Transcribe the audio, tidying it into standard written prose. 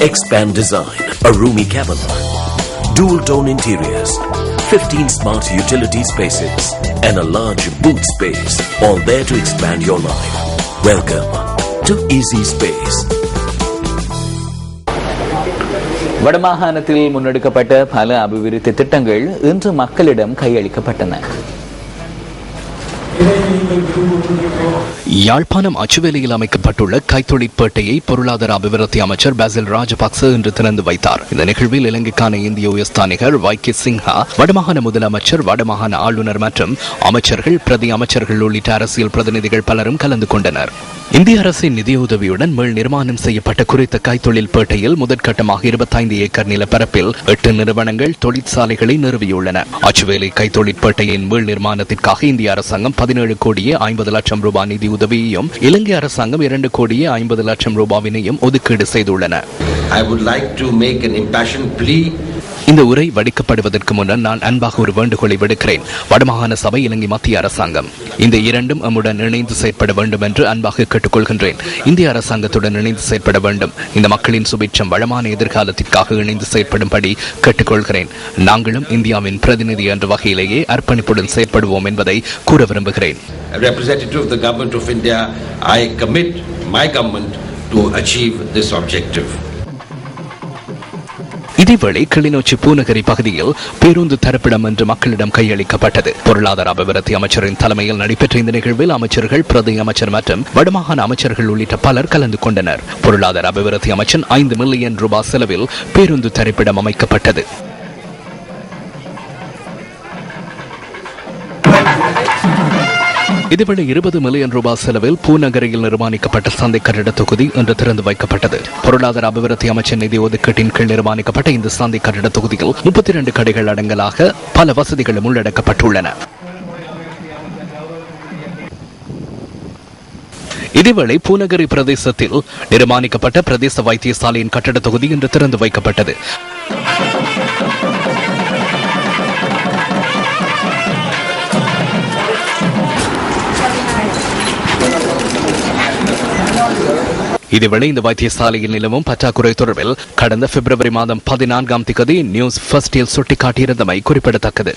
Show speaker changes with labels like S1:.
S1: Expand Design, a roomy cabin, dual tone interiors, 15 smart utility spaces, and a large boot space, all there to expand your life. Welcome to Easy Space.
S2: வடமாகாணத்தில் முன்னெடுக்கப்பட்ட பல அபிவிருத்தி திட்டங்கள் இன்று மக்களிடம் கையளிக்கப்பட்டன.
S3: யாழ்ப்பாணம் அச்சுவேலியில் அமைக்கப்பட்டுள்ள கைத்தொழிற்பேட்டையை பொருளாதார அபிவிருத்தி அமைச்சர் பாசில் ராஜபக்ச இன்று திறந்து வைத்தார். இந்த நிகழ்வில் இலங்கைக்கான இந்திய உயர்ஸ்தானிகர் வைகே சின்ஹா, வடமாகாண முதலமைச்சர், வடமாகாண ஆளுநர் மற்றும் அமைச்சர்கள், பிரதி அமைச்சர்கள் உள்ளிட்ட அரசியல் பிரதிநிதிகள் பலரும் கலந்து கொண்டனர். இந்திய அரசின் நிதியுதவியுடன் மீள் நிர்மாணம் செய்யப்பட்ட குறித்த கைத்தொழில் பேட்டையில் முதற்கட்டமாக 25 ஏக்கர் நிலப்பரப்பில் 8 நிறுவனங்கள் தொழிற்சாலைகளை நிறுவியுள்ளன. அச்சுவேலி கைத்தொழிற்பேட்டையின் மீள் நிர்மாணத்திற்காக இந்திய அரசாங்கம் 17 கோடியே 50 லட்சம் ரூபாய் நிதி உதவியையும் இலங்கை அரசாங்கம் 2 கோடியே 50 லட்சம் ரூபாவினையும் ஒதுக்கீடு செய்துள்ளன. இந்த உரை வடிக்கப்படுவதற்கு முன்னர் நான் அன்பாக ஒரு வேண்டுகோளை விடுக்கிறேன். வடமாகாண சபை, இலங்கை மத்திய அரசாங்கம், இந்த இரண்டும் நம்முடன் இணைந்து செயற்பட வேண்டும் என்று அன்பாக கேட்டுக்கொள்கின்றேன். இந்திய அரசாங்கத்துடன் இணைந்து செயற்பட வேண்டும். இந்த மக்களின் சுபிட்சம், வளமான எதிர்காலத்திற்காக இணைந்து செயற்படும்படி கேட்டுக்கொள்கிறேன். நாங்களும் இந்தியாவின் பிரதிநிதி என்ற வகையிலேயே அர்ப்பணிப்புடன் செயற்படுவோம் என்பதை கூற விரும்புகிறேன். இதேவேளை கிளிநொச்சி பூநகரி பகுதியில் பேருந்து தரப்பிடம் என்று மக்களிடம் கையளிக்கப்பட்டது. பொருளாதார அபிவிருத்தி அமைச்சரின் தலைமையில் நடைபெற்ற இந்த நிகழ்வில் அமைச்சர்கள், பிரதி அமைச்சர் மற்றும் வடமாகாண அமைச்சர்கள் உள்ளிட்ட பலர் கலந்து கொண்டனர். பொருளாதார அபிவிருத்தி அமைச்சர் 5 மில்லியன் ரூபாய் செலவில் பேருந்து தரப்பிடம் அமைக்கப்பட்டது. இதுவரை 20 மில்லியன் ரூபாய் செலவில் பூநகரியில் நிர்மாணிக்கப்பட்ட சந்தை கட்டிட தொகுதி இன்று திறந்து வைக்கப்பட்டது. பொருளாதார அபிவிருத்தி அமைச்சர் நிதி ஒதுக்கீட்டின் கீழ் நிர்மாணிக்கப்பட்ட இந்த சந்தை கட்டிட தொகுதியில் 32 கடைகள் அடங்கலாக பல வசதிகளும் உள்ளடக்கப்பட்டுள்ளன. இதேவேளை பூநகரி பிரதேசத்தில் நிர்மாணிக்கப்பட்ட பிரதேச வைத்தியசாலையின் கட்டிட தொகுதி இன்று திறந்து வைக்கப்பட்டது. இதேவேளை இந்த வைத்தியசாலையில் நிலவும் பற்றாக்குறை தொடர்பில் கடந்த பிப்ரவரி மாதம் 14ஆம் தேதி நியூஸ் ஃபர்ஸ்டில் சுட்டிக்காட்டியிருந்தமை குறிப்பிடத்தக்கது.